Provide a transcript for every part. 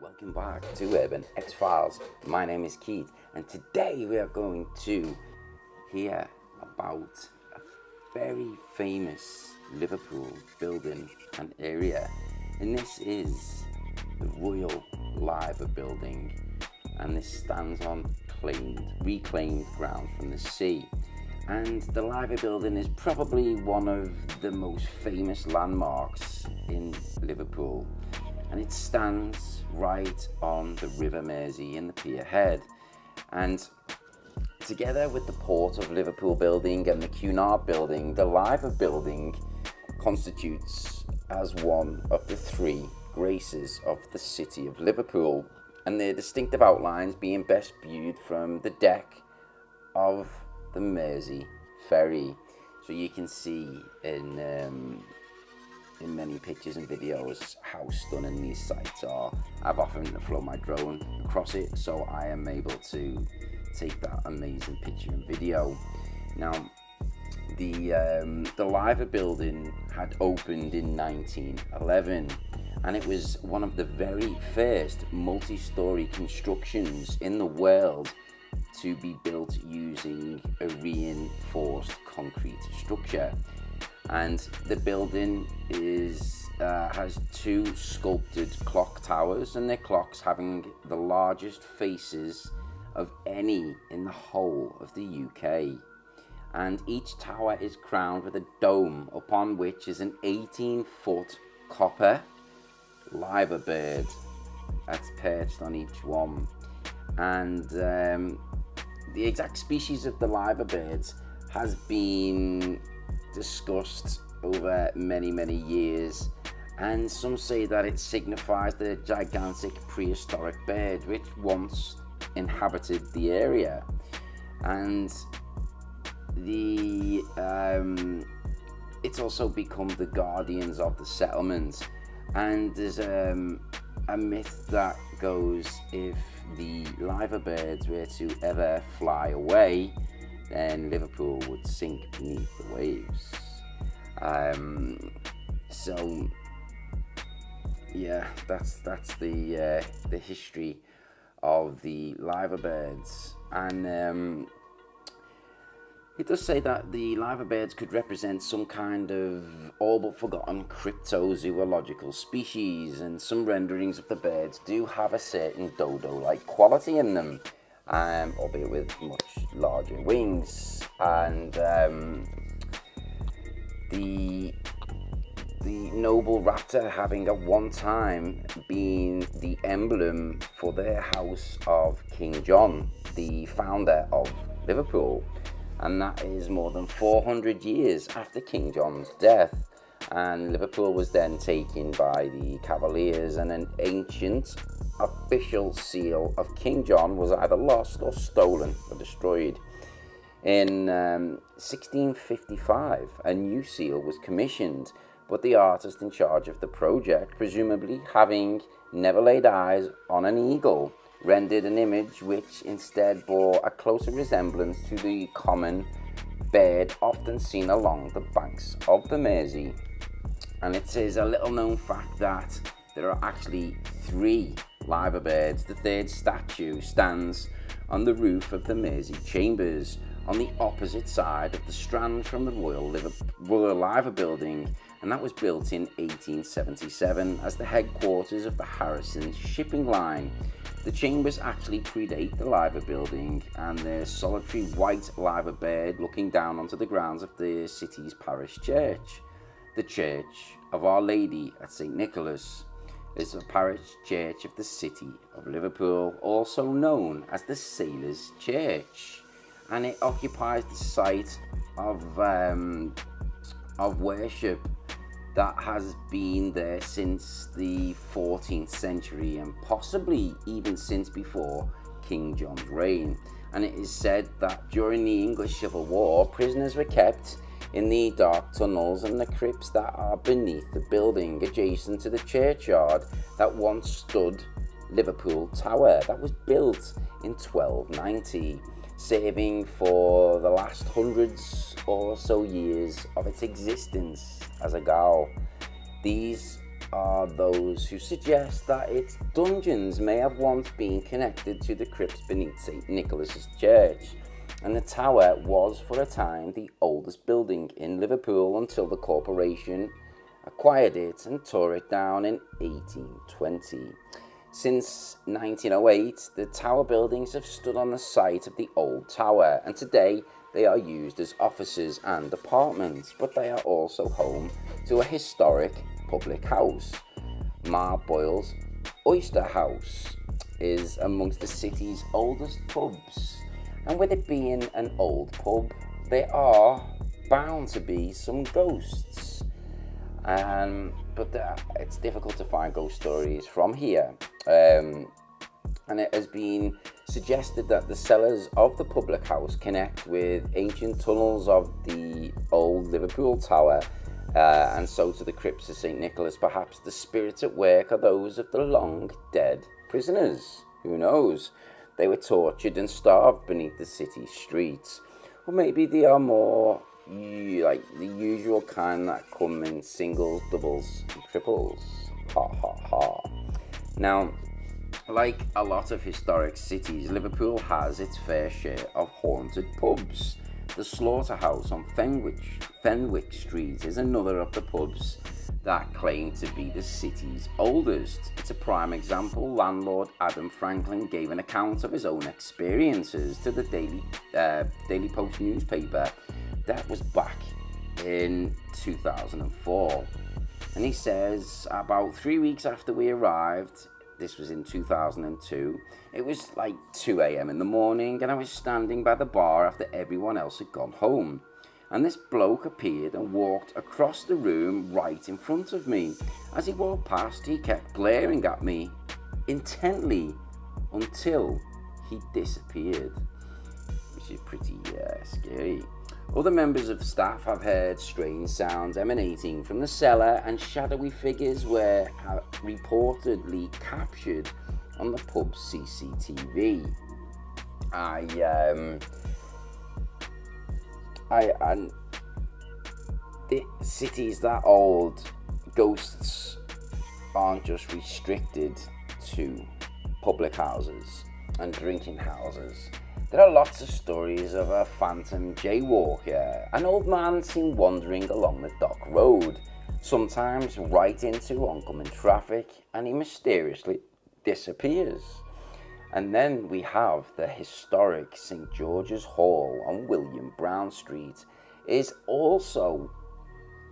Welcome back to Urban X-Files. My name is Keith, and today we are going to hear about a very famous Liverpool building and area. And this is the Royal Liver Building, and this stands on reclaimed ground from the sea. And the Liver Building is probably one of the most famous landmarks in Liverpool, and it stands right on the River Mersey in the pier head. And together with the Port of Liverpool building and the Cunard building, the Liver Building constitutes as one of the three graces of the city of Liverpool, and their distinctive outlines being best viewed from the deck of the Mersey ferry. So you can see in many pictures and videos how stunning these sites are. I've often flown my drone across it, so I am able to take that amazing picture and video. Now, the Liver Building had opened in 1911, and it was one of the very first multi-story constructions in the world to be built using a reinforced concrete structure. And the building has two sculpted clock towers, and their clocks having the largest faces of any in the whole of the UK. And each tower is crowned with a dome upon which is an 18-foot copper liver bird that's perched on each one. And the exact species of the liver birds has been discussed over many years, and some say that it signifies the gigantic prehistoric bird which once inhabited the area. And it's also become the guardians of the settlement. And there's a myth that goes, if the liver birds were to ever fly away, then Liverpool would sink beneath the waves. So yeah, that's the history of the liver birds. And it does say that the liver birds could represent some kind of all but forgotten cryptozoological species, and some renderings of the birds do have a certain dodo-like quality in them, albeit with much larger wings. And the noble raptor having at one time been the emblem for the house of King John, the founder of Liverpool. And that is more than 400 years after King John's death. And Liverpool was then taken by the Cavaliers, and an ancient official seal of King John was either lost or stolen or destroyed. In 1655, a new seal was commissioned, but the artist in charge of the project, presumably having never laid eyes on an eagle, rendered an image which instead bore a closer resemblance to the common bird often seen along the banks of the Mersey. And it is a little known fact that there are actually three liver birds. The third statue stands on the roof of the Mersey Chambers, on the opposite side of the Strand from the Royal Liver Building, and that was built in 1877 as the headquarters of the Harrison shipping line. The chambers actually predate the Liver Building, and the solitary white liver bird looking down onto the grounds of the city's parish church. The Church of Our Lady at St. Nicholas is the parish church of the city of Liverpool, also known as the Sailors' Church, and it occupies the site of worship that has been there since the 14th century, and possibly even since before King John's reign. And it is said that during the English Civil War, prisoners were kept in the dark tunnels and the crypts that are beneath the building, adjacent to the churchyard that once stood Liverpool Tower, that was built in 1290, serving for the last hundreds or so years of its existence as a gaol. These are those who suggest that its dungeons may have once been connected to the crypts beneath St. Nicholas's Church, and the tower was for a time the oldest building in Liverpool until the corporation acquired it and tore it down in 1820. Since 1908, the tower buildings have stood on the site of the old tower, and today they are used as offices and apartments, but they are also home to a historic public house. Marboyle's Oyster House is amongst the city's oldest pubs, and with it being an old pub, there are bound to be some ghosts. But it's difficult to find ghost stories from here. And it has been suggested that the cellars of the public house connect with ancient tunnels of the old Liverpool Tower, and so to the crypts of St. Nicholas. Perhaps the spirits at work are those of the long dead prisoners. Who knows? They were tortured and starved beneath the city streets. Or maybe they are more like the usual kind that come in singles, doubles, and triples. Ha ha ha. Now, like a lot of historic cities, Liverpool has its fair share of haunted pubs. The Slaughterhouse on Fenwick Street is another of the pubs that claim to be the city's oldest. It's a prime example. Landlord Adam Franklin gave an account of his own experiences to the Daily Post newspaper. That was back in 2004. And he says, about 3 weeks after we arrived, this was in 2002, it was like 2 a.m. in the morning, and I was standing by the bar after everyone else had gone home. And this bloke appeared and walked across the room right in front of me. As he walked past, he kept glaring at me intently until he disappeared, which is pretty scary. Other members of staff have heard strange sounds emanating from the cellar, and shadowy figures were reportedly captured on the pub's CCTV. And the city's that old, ghosts aren't just restricted to public houses and drinking houses. There are lots of stories of a phantom jaywalker, an old man seen wandering along the dock road, sometimes right into oncoming traffic, and he mysteriously disappears. And then we have the historic St. George's Hall on William Brown Street is also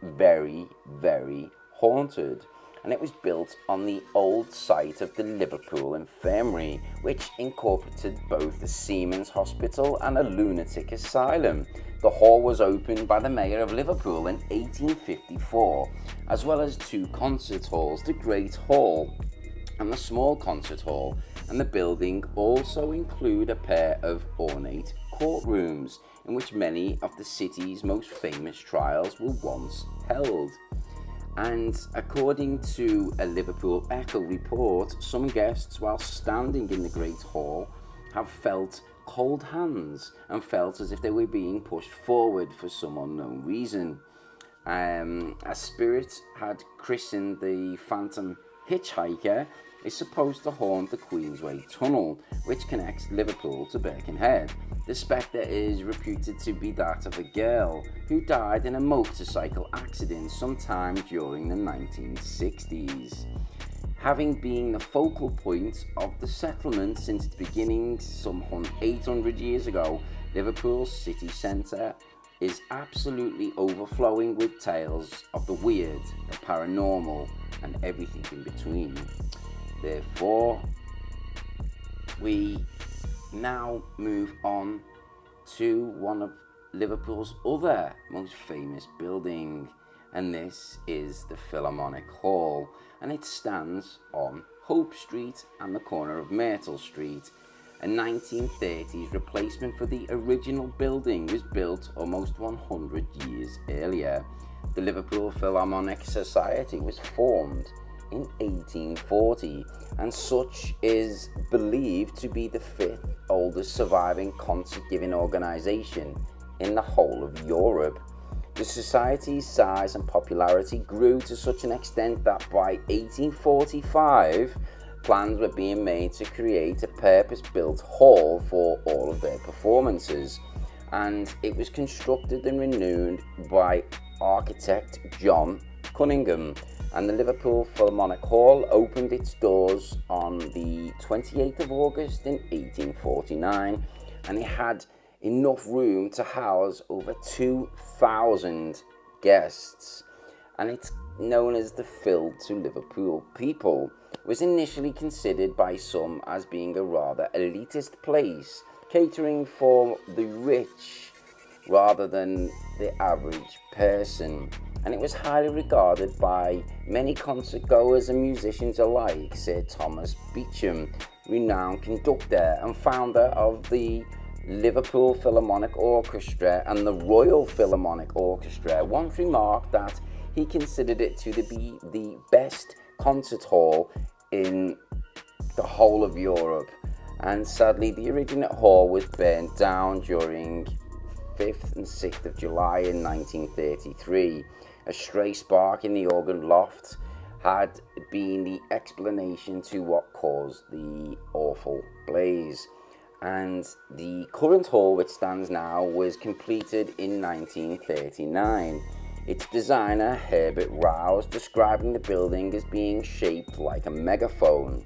very, very haunted. And it was built on the old site of the Liverpool Infirmary, which incorporated both the Seamen's Hospital and a lunatic asylum. The hall was opened by the Mayor of Liverpool in 1854, as well as two concert halls, the Great Hall and the Small Concert Hall, and the building also include a pair of ornate courtrooms in which many of the city's most famous trials were once held. And according to a Liverpool Echo report, some guests, while standing in the Great Hall, have felt cold hands and felt as if they were being pushed forward for some unknown reason. A spirit had christened the Phantom Hitchhiker is supposed to haunt the Queensway Tunnel, which connects Liverpool to Birkenhead. The spectre is reputed to be that of a girl who died in a motorcycle accident sometime during the 1960s. Having been the focal point of the settlement since its beginning some 800 years ago, Liverpool's city centre is absolutely overflowing with tales of the weird, the paranormal, and everything in between. Therefore, we now move on to one of Liverpool's other most famous building, and this is the Philharmonic Hall, and it stands on Hope Street and the corner of Myrtle Street. A 1930s replacement for the original building was built almost 100 years earlier. The Liverpool Philharmonic Society was formed in 1840, and such is believed to be the fifth oldest surviving concert-giving organisation in the whole of Europe. The society's size and popularity grew to such an extent that by 1845, plans were being made to create a purpose-built hall for all of their performances, and it was constructed and renewed by architect John Cunningham, and the Liverpool Philharmonic Hall opened its doors on the 28th of August in 1849, and it had enough room to house over 2,000 guests, and it's known as the Phil to Liverpool people. Was initially considered by some as being a rather elitist place, catering for the rich rather than the average person, and it was highly regarded by many concert goers and musicians alike. Sir Thomas Beecham, renowned conductor and founder of the Liverpool Philharmonic Orchestra and the Royal Philharmonic Orchestra, once remarked that he considered it to be the best concert hall in the whole of Europe. And sadly, the original hall was burnt down during 5th and 6th of July in 1933. A stray spark in the organ loft had been the explanation to what caused the awful blaze. And the current hall, which stands now, was completed in 1939. Its designer, Herbert Rouse, describing the building as being shaped like a megaphone,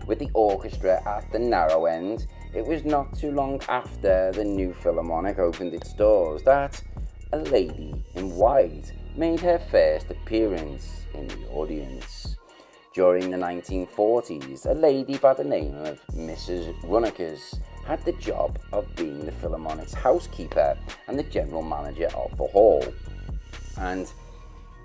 with the orchestra at the narrow end. It was not too long after the new Philharmonic opened its doors that a lady in white made her first appearance in the audience. During the 1940s, a lady by the name of Mrs. Runnicus had the job of being the Philharmonic's housekeeper and the general manager of the hall. And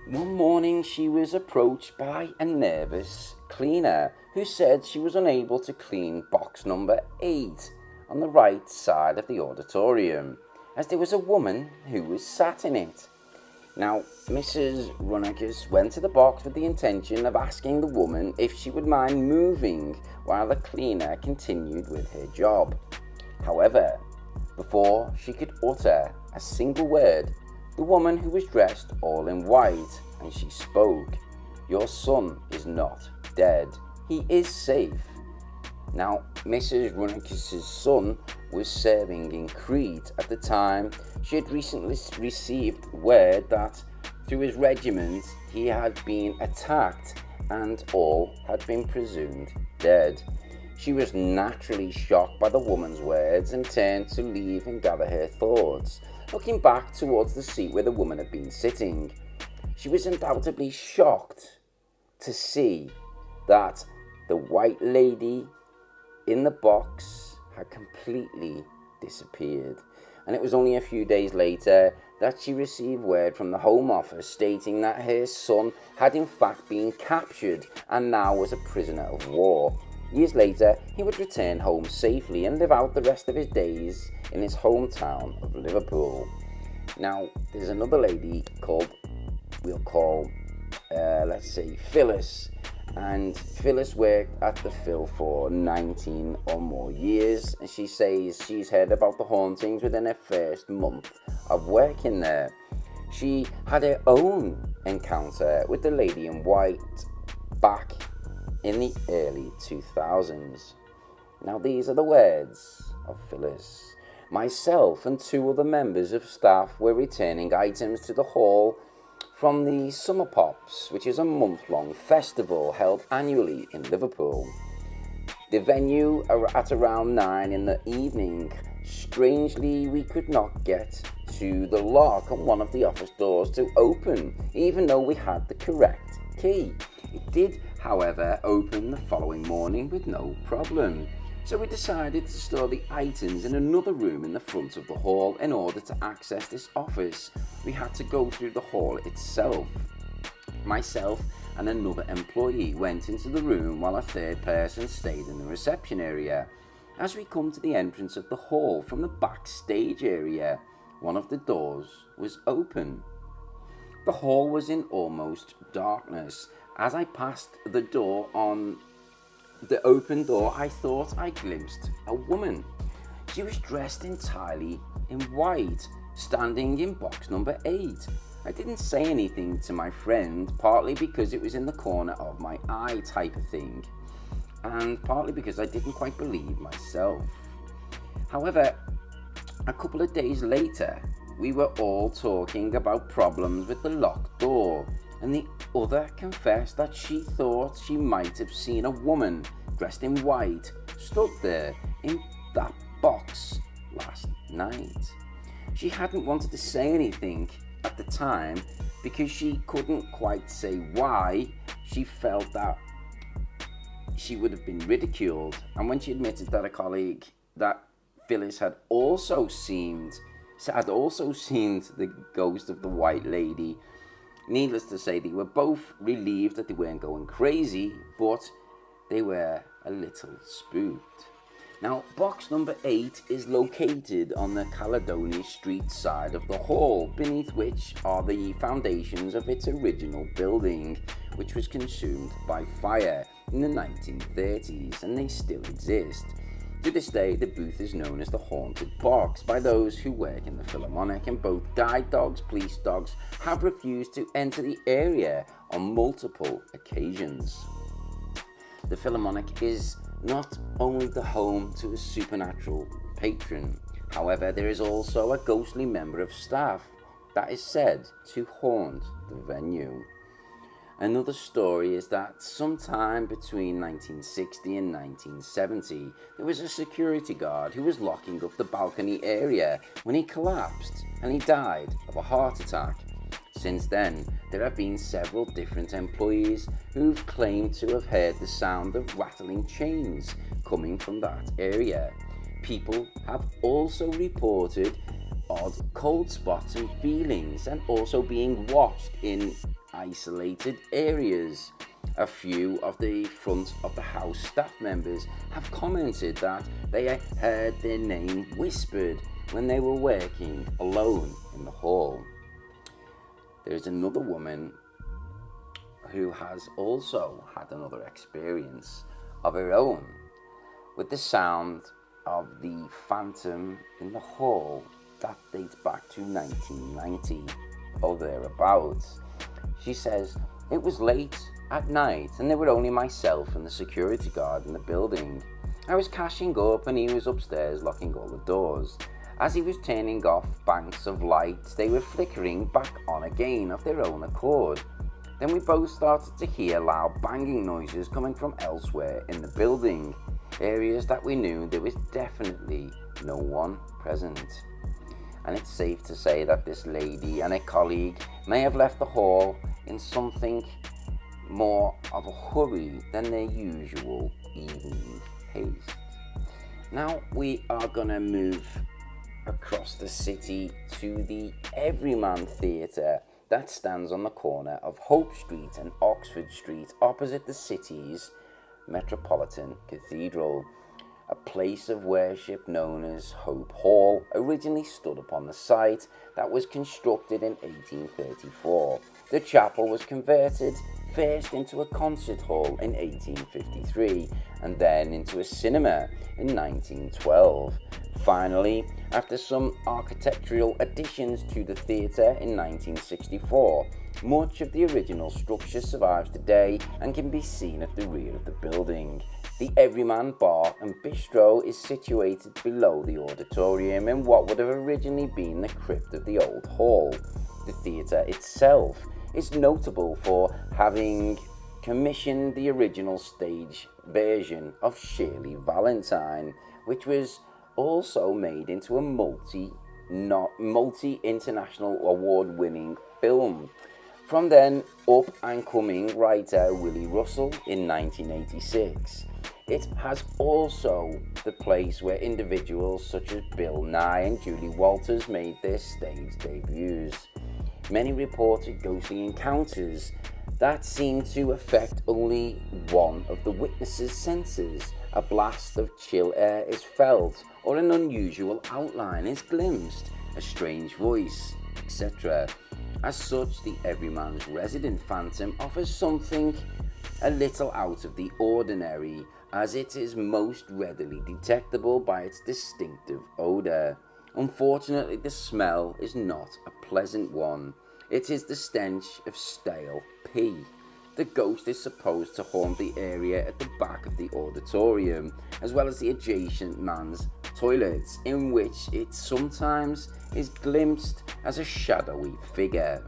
one morning she was approached by a nervous cleaner who said she was unable to clean box number 8 on the right side of the auditorium, as there was a woman who was sat in it. Now, Mrs. Runnicus went to the box with the intention of asking the woman if she would mind moving while the cleaner continued with her job. However, before she could utter a single word, the woman, who was dressed all in white, and she spoke. "Your son is not dead. He is safe." Now, Mrs. Runnicus's son was serving in Crete at the time. She had recently received word that through his regiment he had been attacked and all had been presumed dead. She was naturally shocked by the woman's words and turned to leave and gather her thoughts, looking back towards the seat where the woman had been sitting. She was undoubtedly shocked to see that the white lady in the box had completely disappeared, and it was only a few days later that she received word from the Home Office stating that her son had in fact been captured and now was a prisoner of war. Years later, he would return home safely and live out the rest of his days in his hometown of Liverpool. Now, there's another lady called, we'll call, let's say, Phyllis. And Phyllis worked at the Phil for 19 or more years, and she says she's heard about the hauntings within her first month of working there. She had her own encounter with the lady in white back in the early 2000s. Now, these are the words of Phyllis. Myself and 2 other members of staff were returning items to the hall from the Summer Pops, which is a month-long festival held annually in Liverpool. The venue at around 9 in the evening. Strangely, we could not get to the lock on one of the office doors to open, even though we had the correct key. It did, however, open the following morning with no problem. So we decided to store the items in another room in the front of the hall. In order to access this office, we had to go through the hall itself. Myself and another employee went into the room while a third person stayed in the reception area. As we come to the entrance of the hall from the backstage area, one of the doors was open. The hall was in almost darkness. As I passed the door on the open door, I thought I glimpsed a woman. She was dressed entirely in white, standing in box number 8. I didn't say anything to my friend, partly because it was in the corner of my eye type of thing, and partly because I didn't quite believe myself. However, a couple of days later, we were all talking about problems with the locked door, and the other confessed that she thought she might have seen a woman dressed in white stood there in that box last night. She hadn't wanted to say anything at the time because she couldn't quite say why. She felt that she would have been ridiculed, and when she admitted that a colleague that Phyllis had also seen the ghost of the white lady, needless to say, they were both relieved that they weren't going crazy, but they were a little spooked. Now, box number 8 is located on the Caledonia Street side of the hall, beneath which are the foundations of its original building, which was consumed by fire in the 1930s, and they still exist. To this day, the booth is known as the Haunted Box by those who work in the Philharmonic, and both guide dogs, police dogs, have refused to enter the area on multiple occasions. The Philharmonic is not only the home to a supernatural patron, however, there is also a ghostly member of staff that is said to haunt the venue. Another story is that sometime between 1960 and 1970, there was a security guard who was locking up the balcony area when he collapsed and he died of a heart attack. Since then, there have been several different employees who've claimed to have heard the sound of rattling chains coming from that area. People have also reported odd cold spots and feelings, and also being watched in isolated areas. A few of the front of the house staff members have commented that they heard their name whispered when they were working alone in the hall. There's another woman who has also had another experience of her own with the sound of the phantom in the hall that dates back to 1990 or thereabouts. She says, "It was late at night and there were only myself and the security guard in the building. I was cashing up and he was upstairs locking all the doors. As he was turning off banks of lights, they were flickering back on again of their own accord. Then we both started to hear loud banging noises coming from elsewhere in the building, areas that we knew there was definitely no one present." And it's safe to say that this lady and a colleague may have left the hall in something more of a hurry than their usual evening haste. Now we are going to move across the city to the Everyman Theatre that stands on the corner of Hope Street and Oxford Street opposite the city's Metropolitan Cathedral. A place of worship known as Hope Hall originally stood upon the site that was constructed in 1834. The chapel was converted first into a concert hall in 1853 and then into a cinema in 1912. Finally, after some architectural additions to the theatre in 1964, much of the original structure survives today and can be seen at the rear of the building. The Everyman Bar and Bistro is situated below the auditorium in what would have originally been the crypt of the old hall. The theatre itself is notable for having commissioned the original stage version of Shirley Valentine, which was also made into a multi-international award-winning film. From then up and coming writer Willie Russell in 1986. It has also the place where individuals such as Bill Nye and Julie Walters made their stage debuts. Many reported ghostly encounters that seemed to affect only one of the witnesses' senses. A blast of chill air is felt, or an unusual outline is glimpsed, a strange voice, etc. As such, the Everyman's resident phantom offers something a little out of the ordinary, as it is most readily detectable by its distinctive odour. Unfortunately, the smell is not a pleasant one. It is the stench of stale pee. The ghost is supposed to haunt the area at the back of the auditorium, as well as the adjacent man's toilets, in which it sometimes is glimpsed as a shadowy figure.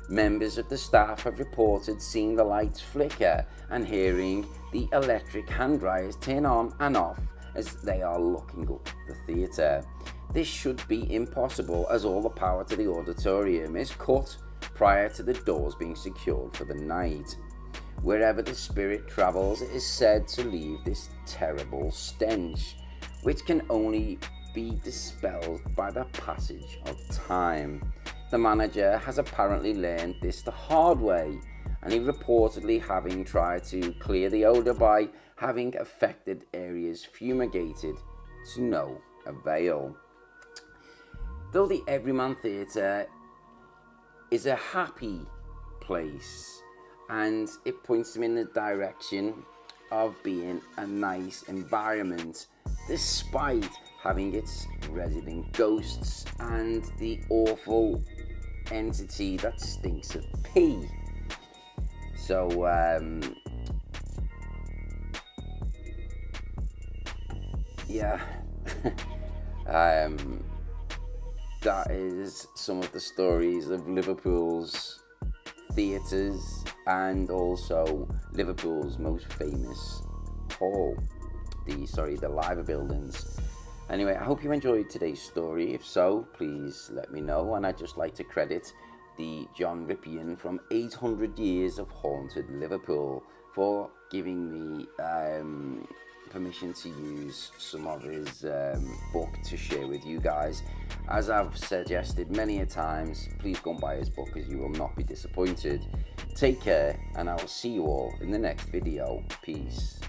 Members of the staff have reported seeing the lights flicker and hearing the electric hand dryers turn on and off as they are looking up the theatre. This should be impossible, as all the power to the auditorium is cut prior to the doors being secured for the night. Wherever the spirit travels, it is said to leave this terrible stench, which can only be dispelled by the passage of time. The manager has apparently learned this the hard way, and he reportedly having tried to clear the odour by having affected areas fumigated to no avail. Though the Everyman Theatre is a happy place and it points them in the direction of being a nice environment, despite having its resident ghosts and the awful entity that stinks of pee. So yeah that is some of the stories of Liverpool's theatres and also Liverpool's most famous hall, the live buildings. Anyway, I hope you enjoyed today's story. If so, please let me know. And I'd just like to credit the John Rippian from 800 Years of Haunted Liverpool for giving me permission to use some of his book to share with you guys. As I've suggested many a times, please go and buy his book, as you will not be disappointed. Take care, and I will see you all in the next video. Peace.